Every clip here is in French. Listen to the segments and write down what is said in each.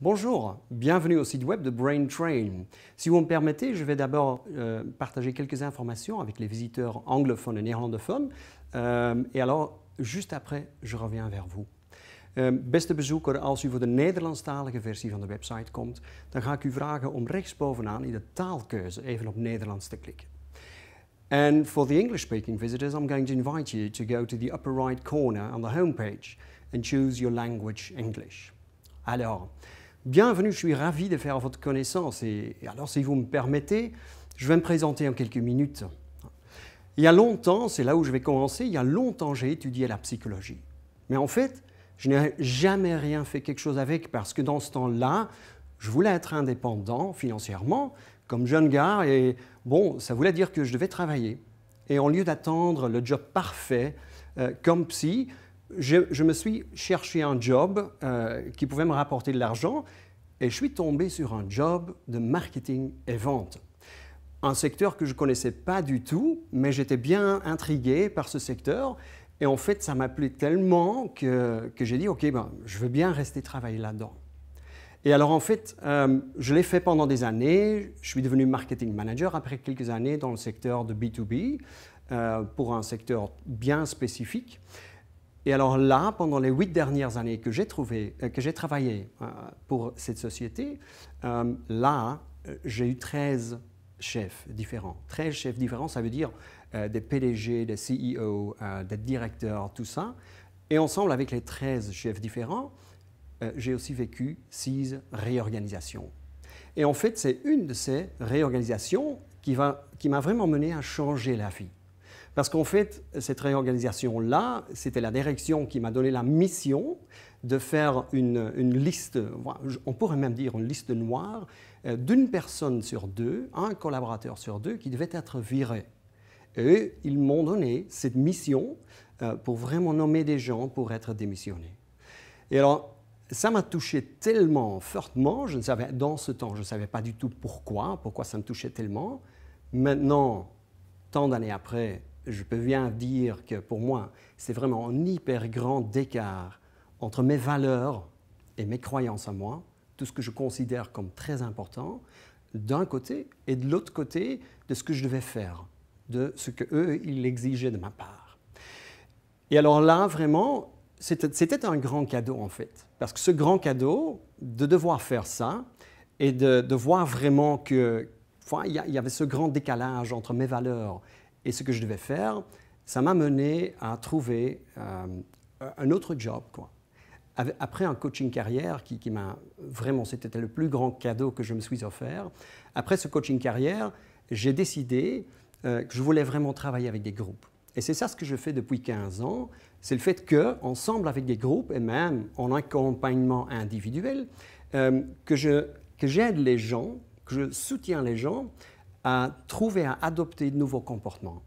Bonjour, bienvenue au site web de Brain Train. Si vous me permettez, je vais d'abord partager quelques informations avec les visiteurs anglophones et néerlandophones. Et alors, juste après, je reviens vers vous. Beste bezoeker, als u voor de Nederlandstalige versie van de website komt, dan ga ik u vragen om rechtsbovenaan in de taalkeuze even op Nederlands te klikken. And for the English-speaking visitors, I'm going to invite you to go to the upper right corner on the homepage and choose your language English. Alors, bienvenue, je suis ravi de faire votre connaissance et alors si vous me permettez, je vais me présenter en quelques minutes. Il y a longtemps, c'est là où je vais commencer, il y a longtemps j'ai étudié la psychologie. Mais en fait, je n'ai jamais rien fait quelque chose avec parce que dans ce temps-là, je voulais être indépendant financièrement comme jeune gars et bon, ça voulait dire que je devais travailler. Et au lieu d'attendre le job parfait comme psy, je me suis cherché un job qui pouvait me rapporter de l'argent et je suis tombé sur un job de marketing et vente. Un secteur que je ne connaissais pas du tout, mais j'étais bien intrigué par ce secteur. Et en fait, ça m'a plu tellement que j'ai dit, OK, je veux bien rester travailler là-dedans. Et alors en fait, je l'ai fait pendant des années. Je suis devenu marketing manager après quelques années dans le secteur de B2B, pour un secteur bien spécifique. Et alors là, pendant les 8 dernières années que j'ai travaillé pour cette société, là, j'ai eu 13 chefs différents. 13 chefs différents, ça veut dire des PDG, des CEO, des directeurs, tout ça. Et ensemble, avec les 13 chefs différents, j'ai aussi vécu 6 réorganisations. Et en fait, c'est une de ces réorganisations qui m'a vraiment mené à changer la vie. Parce qu'en fait, cette réorganisation-là, c'était la direction qui m'a donné la mission de faire une liste, on pourrait même dire une liste noire, d'une personne sur deux, un collaborateur sur deux qui devait être viré. Et ils m'ont donné cette mission pour vraiment nommer des gens pour être démissionnés. Et alors, ça m'a touché tellement fortement, dans ce temps, je ne savais pas du tout pourquoi ça me touchait tellement. Maintenant, tant d'années après, je peux bien dire que pour moi, c'est vraiment un hyper grand écart entre mes valeurs et mes croyances à moi, tout ce que je considère comme très important, d'un côté, et de l'autre côté, de ce que je devais faire, de ce qu'eux, ils exigeaient de ma part. Et alors là, vraiment, c'était un grand cadeau en fait, parce que ce grand cadeau, de devoir faire ça, et de voir vraiment qu'il y avait ce grand décalage entre mes valeurs et ce que je devais faire, ça m'a mené à trouver un autre job, quoi. Après un coaching carrière qui m'a vraiment, c'était le plus grand cadeau que je me suis offert. Après ce coaching carrière, j'ai décidé que je voulais vraiment travailler avec des groupes. Et c'est ça ce que je fais depuis 15 ans, c'est le fait qu'ensemble avec des groupes et même en accompagnement individuel, que j'aide les gens, que je soutiens les gens à trouver, à adopter de nouveaux comportements.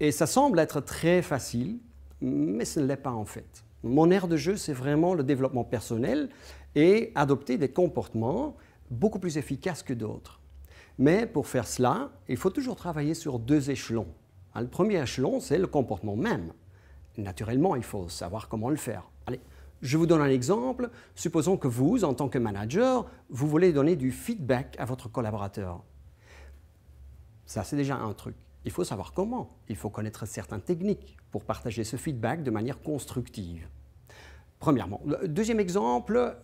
Et ça semble être très facile, mais ce ne l'est pas en fait. Mon aire de jeu, c'est vraiment le développement personnel et adopter des comportements beaucoup plus efficaces que d'autres. Mais pour faire cela, il faut toujours travailler sur 2 échelons. Le premier échelon, c'est le comportement même. Naturellement, il faut savoir comment le faire. Allez, je vous donne un exemple. Supposons que vous, en tant que manager, vous voulez donner du feedback à votre collaborateur. Ça, c'est déjà un truc. Il faut savoir comment. Il faut connaître certaines techniques pour partager ce feedback de manière constructive. Premièrement. Le deuxième exemple,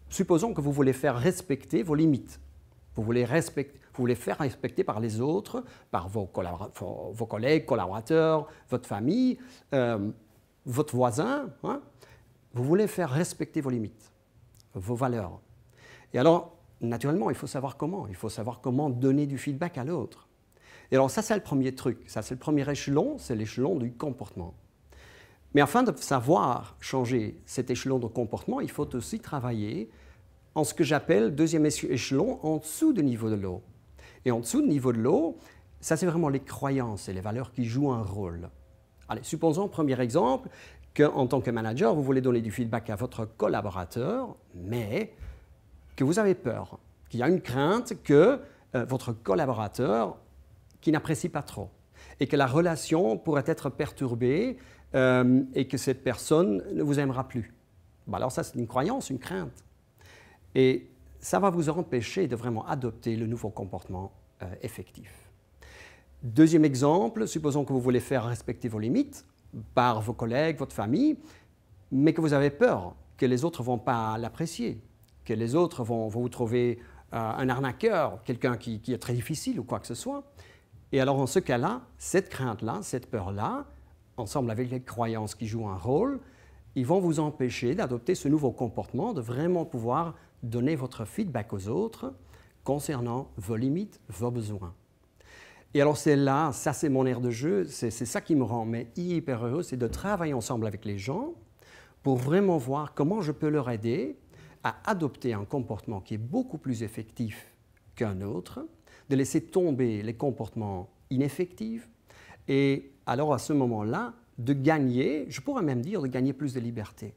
supposons que vous voulez faire respecter vos limites. Vous voulez faire respecter par les autres, par vos collègues, collaborateurs, votre famille, votre voisin. Hein? Vous voulez faire respecter vos limites, vos valeurs. Et alors, naturellement, il faut savoir comment. Il faut savoir comment donner du feedback à l'autre. Et alors ça, c'est le premier truc. Ça, c'est le premier échelon, c'est l'échelon du comportement. Mais afin de savoir changer cet échelon de comportement, il faut aussi travailler en ce que j'appelle deuxième échelon, en dessous du niveau de l'eau. Et en dessous du niveau de l'eau, ça, c'est vraiment les croyances et les valeurs qui jouent un rôle. Allez, supposons, premier exemple, qu'en tant que manager, vous voulez donner du feedback à votre collaborateur, mais que vous avez peur, qu'il y a une crainte que votre collaborateur qui n'apprécie pas trop et que la relation pourrait être perturbée et que cette personne ne vous aimera plus. Alors ça, c'est une croyance, une crainte. Et ça va vous empêcher de vraiment adopter le nouveau comportement effectif. Deuxième exemple, supposons que vous voulez faire respecter vos limites par vos collègues, votre famille, mais que vous avez peur que les autres ne vont pas l'apprécier, que les autres vont vous trouver un arnaqueur, quelqu'un qui est très difficile ou quoi que ce soit. Et alors, en ce cas-là, cette crainte-là, cette peur-là, ensemble avec les croyances qui jouent un rôle, ils vont vous empêcher d'adopter ce nouveau comportement, de vraiment pouvoir donner votre feedback aux autres concernant vos limites, vos besoins. Et alors, c'est là, ça c'est mon aire de jeu, c'est ça qui me rend hyper heureux, c'est de travailler ensemble avec les gens pour vraiment voir comment je peux leur aider à adopter un comportement qui est beaucoup plus effectif qu'un autre, de laisser tomber les comportements ineffectifs et alors à ce moment-là, de gagner, je pourrais même dire de gagner plus de liberté,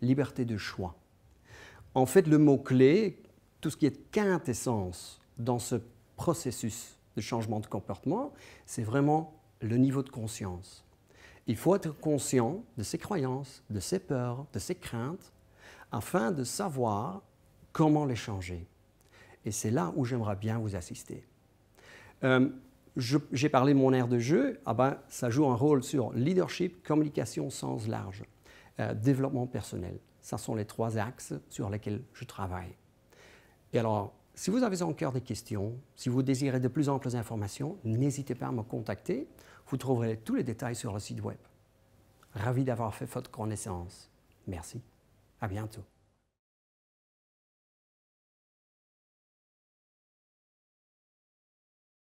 liberté de choix. En fait, le mot-clé, tout ce qui est quintessence dans ce processus de changement de comportement, c'est vraiment le niveau de conscience. Il faut être conscient de ses croyances, de ses peurs, de ses craintes, afin de savoir comment les changer. Et c'est là où j'aimerais bien vous assister. J'ai parlé de mon aire de jeu, ça joue un rôle sur leadership, communication au sens large, développement personnel. Ce sont les 3 axes sur lesquels je travaille. Et alors, si vous avez encore des questions, si vous désirez de plus amples informations, n'hésitez pas à me contacter. Vous trouverez tous les détails sur le site web. Ravi d'avoir fait votre connaissance. Merci. À bientôt.